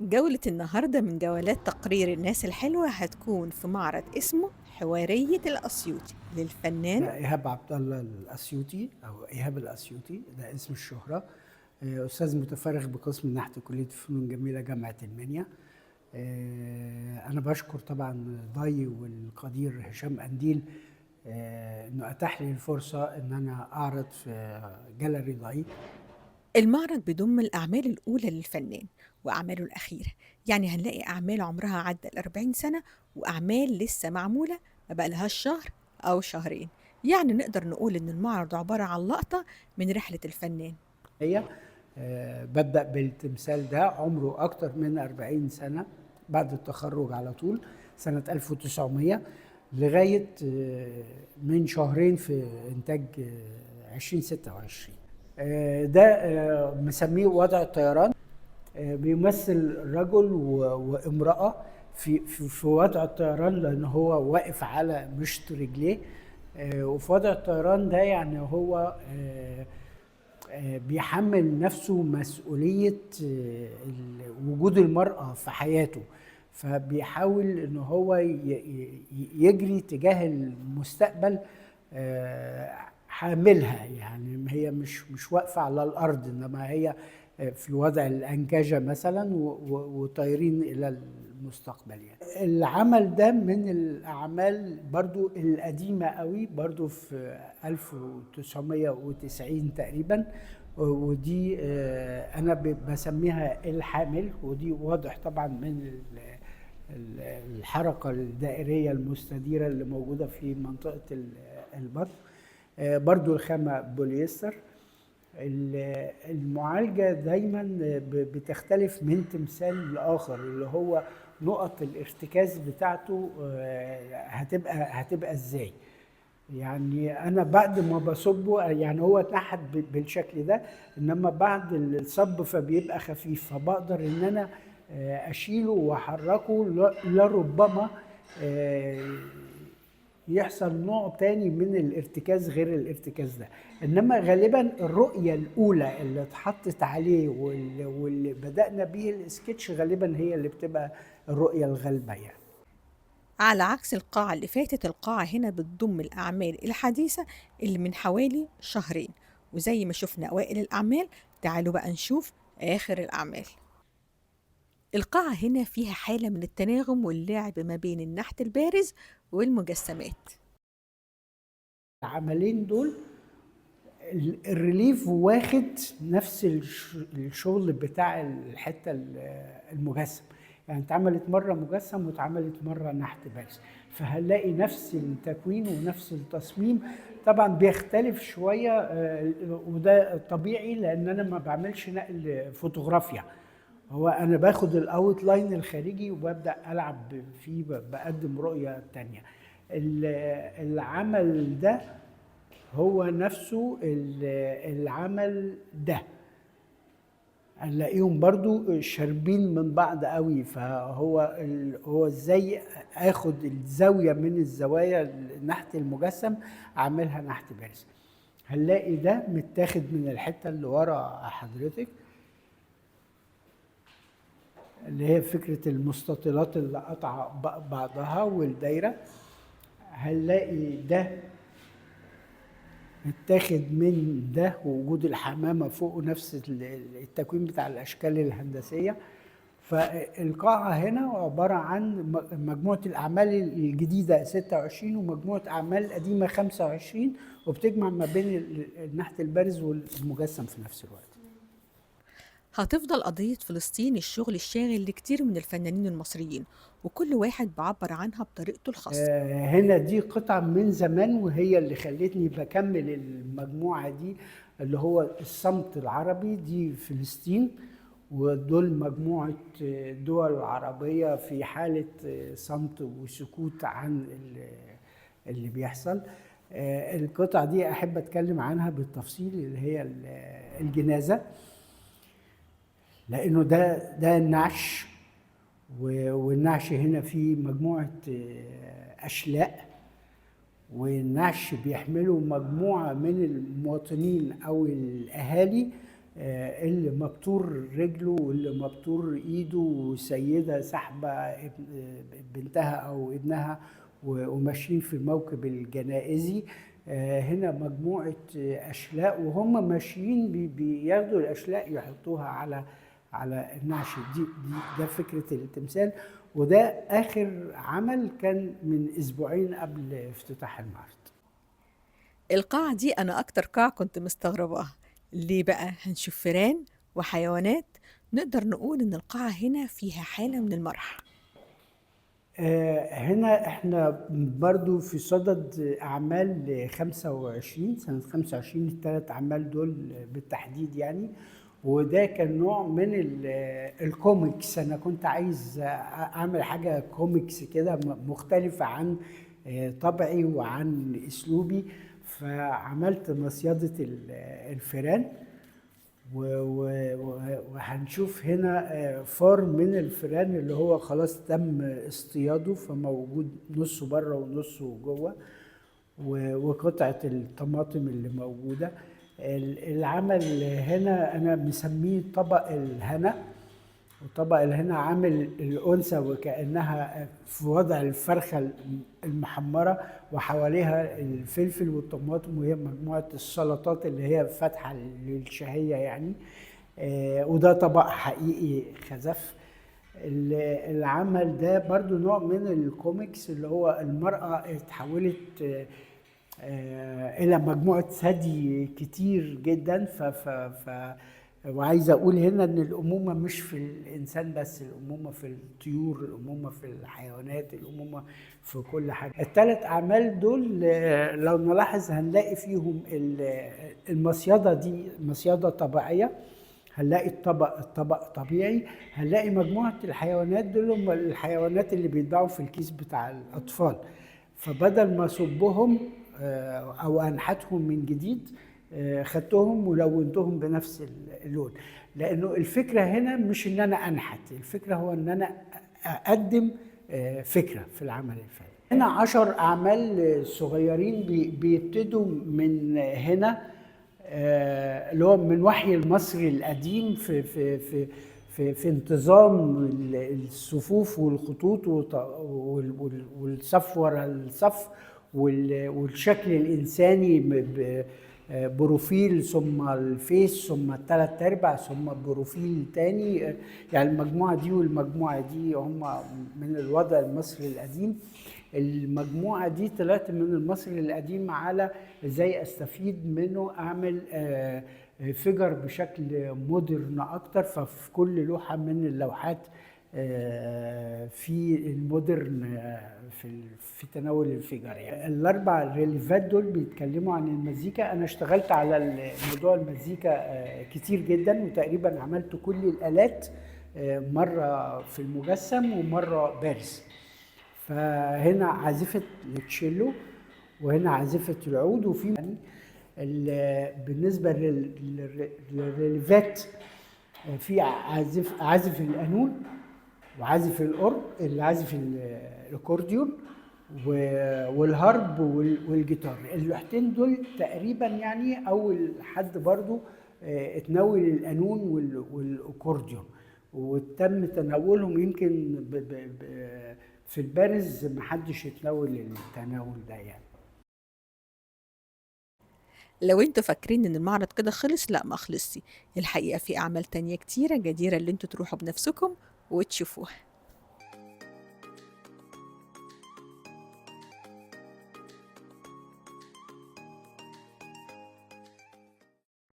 جولة النهاردة من جولات تقرير الناس الحلوة هتكون في معرض اسمه حوارية الأسيوطي ده للفنان. إيهاب عبد الله الأسيوطي أو إيهاب الأسيوطي، ده اسم الشهرة. أستاذ متفرغ بقسم النحت كلية الفنون الجميلة جامعة المنيا. أنا بشكر طبعا ضاي والقدير هشام قنديل إنه أتاح لي الفرصة إن أنا أعرض في جاليري ضاي. المعرض بيضم الأعمال الأولى للفنان وأعماله الأخيرة، يعني هنلاقي أعمال عمرها عدى 40 سنة وأعمال لسه معمولة ما بقالهاش شهر أو شهرين. يعني نقدر نقول إن المعرض عبارة عن لقطة من رحلة الفنان. هي ببدأ بالتمثال ده عمره أكتر من 40 سنة بعد التخرج على طول، سنة 1900 لغاية من شهرين في إنتاج 2026. ده مسميه وضع الطيران. بيمثل رجل وامرأة في وضع الطيران، لأن هو واقف على مشط رجليه. وفي وضع الطيران ده يعني هو بيحمل نفسه مسؤولية وجود المرأة في حياته، فبيحاول ان هو يجري تجاه المستقبل حاملها. يعني هي مش واقفة على الأرض، إنما هي في وضع الأنكجة مثلا وطايرين إلى المستقبل. يعني العمل ده من الأعمال برضو القديمة قوي، برضو في 1990 تقريبا. ودي أنا بسميها الحامل، ودي واضح طبعا من الحركة الدائرية المستديرة اللي موجودة في منطقة البطن. برضو الخامة بوليستر. المعالجة دايما بتختلف من تمثال لآخر، اللي هو نقط الارتكاز بتاعته هتبقى ازاي. يعني انا بعد ما بصبه، يعني هو اتنحت بالشكل ده، انما بعد الصب فبيبقى خفيف، فبقدر ان انا اشيله واحركه لربما آه، يحصل نوع تاني من الارتكاز غير الارتكاز ده. انما غالبا الرؤية الاولى اللي اتحطت عليه واللي بدأنا بيه السكتش غالبا هي اللي بتبقى الرؤية الغالبة يعني. على عكس القاعة اللي فاتت، القاعة هنا بتضم الأعمال الحديثة اللي من حوالي شهرين. وزي ما شفنا أوائل الأعمال، تعالوا بقى نشوف آخر الأعمال. القاعة هنا فيها حالة من التناغم واللعب ما بين النحت البارز والمجسمات. العملين دول الريليف واخد نفس الشغل بتاع الحته المجسم. يعني اتعملت مره مجسم واتعملت مره نحت بارز، فهنلاقي نفس التكوين ونفس التصميم. طبعا بيختلف شويه وده طبيعي لان انا ما بعملش نقل فوتوغرافيا. هو انا باخد الاوت لاين الخارجي وببدا العب فيه، بقدم رؤيه تانية. العمل ده هو نفسه العمل ده هنلاقيهم برضو شاربين من بعض قوي. فهو هو ازاي اخد الزاويه من الزوايا نحت المجسم اعملها نحت بارز. هنلاقي ده متاخد من الحته اللي ورا حضرتك، اللي هي فكره المستطيلات اللي قطع بعضها والدايره. هنلاقي ده متاخد من ده وجود الحمامة فوق نفس التكوين بتاع الأشكال الهندسية. فالقاعة هنا عبارة عن مجموعة الأعمال الجديدة 26 ومجموعة أعمال قديمة 25، وبتجمع ما بين النحت البارز والمجسم في نفس الوقت. هتفضل قضية فلسطين الشغل الشاغل لكتير من الفنانين المصريين، وكل واحد بعبر عنها بطريقته الخاصة. هنا دي قطعة من زمان وهي اللي خلتني بكمل المجموعة دي، اللي هو الصمت العربي، دي فلسطين. ودول مجموعة دول عربية في حالة صمت وسكوت عن اللي بيحصل. القطعة دي أحب أتكلم عنها بالتفصيل، اللي هي الجنازة، لأنه ده النعش. والنعش هنا فيه مجموعة أشلاء، والنعش بيحملوا مجموعة من المواطنين أو الأهالي اللي مبتور رجله واللي مبتور ايده، وسيدة سحبة بنتها او ابنها وماشيين في الموكب الجنائزي. هنا مجموعة أشلاء وهم ماشيين بياخدوا الأشلاء يحطوها على النعش. ده فكرة التمثال. وده آخر عمل كان من أسبوعين قبل افتتاح المعرض. القاعة دي أنا أكتر قاعة كنت مستغرباها. ليه بقى؟ هنشوف فئران وحيوانات. نقدر نقول إن القاعة هنا فيها حالة من المرح. هنا احنا برضو في صدد أعمال 25 سنة 25 الثلاث أعمال دول بالتحديد يعني. وده كان نوع من الكوميكس. أنا كنت عايز أعمل حاجة كوميكس كده مختلفة عن طبعي وعن أسلوبي. فعملت مصيدة الفئران، وهنشوف هنا فار من الفئران اللي هو خلاص تم اصطياده، فموجود نصه بره ونصه جوه، وقطعة الطماطم اللي موجودة. العمل هنا أنا مسميه طبق الهنا. وطبق الهنا عامل الأنثى وكأنها في وضع الفرخة المحمرة، وحواليها الفلفل والطماطم، وهي مجموعة السلطات اللي هي فاتحة للشهية يعني. وده طبق حقيقي خزف. العمل ده برضو نوع من الكوميكس، اللي هو المرأة اتحولت إلى مجموعة ثدي كتير جدا. وعايز اقول هنا ان الامومه مش في الانسان بس، الامومه في الطيور، الامومه في الحيوانات، الامومه في كل حاجه. الثلاث اعمال دول لو نلاحظ هنلاقي فيهم المصيده دي مصيده طبيعيه، هنلاقي الطبق طبيعي، هنلاقي مجموعه الحيوانات دول هم الحيوانات اللي بيتباعوا في الكيس بتاع الاطفال. فبدل ما اصبهم او انحتهم من جديد، خدتهم ولونتهم بنفس اللون. لانه الفكره هنا مش ان انا انحت، الفكره هو ان انا اقدم فكره في العمل الفني. هنا 10 اعمال صغيرين بيبتدوا من هنا، اللي هو من وحي المصري القديم في انتظام الصفوف والخطوط والصف ورا الصف، والشكل الانساني بروفيل ثم الفيس ثم الثلاث ارباع ثم بروفيل تاني. يعني المجموعه دي والمجموعه دي هم من الوضع المصري القديم. المجموعه دي طلعت من المصري القديم على ازاي استفيد منه اعمل فيجر بشكل مودرن اكتر. ففي كل لوحه من اللوحات في المودرن في تناول الفيجر. يعني الاربع ريليفات دول بيتكلموا عن المزيكا. انا اشتغلت على موضوع المزيكا كتير جدا، وتقريبا عملت كل الالات، مره في المجسم ومره بارز. فهنا عازفه التشيلو، وهنا عازفه العود، وفي يعني بالنسبه للريليفات في عازف القانون وعازف الأورج، اللي عازف الاكورديون والهارب والجيتار. اللوحتين دول تقريبا يعني اول حد برضو اتناول القانون والاكورديون، وتم تناولهم. يمكن في البارز محدش يتناول التناول ده يعني. لو انتوا فاكرين ان المعرض كده خلص، لا ما خلصش. الحقيقة في أعمال تانية كتيرة جديرة اللي انتوا تروحوا بنفسكم وتشوفوها.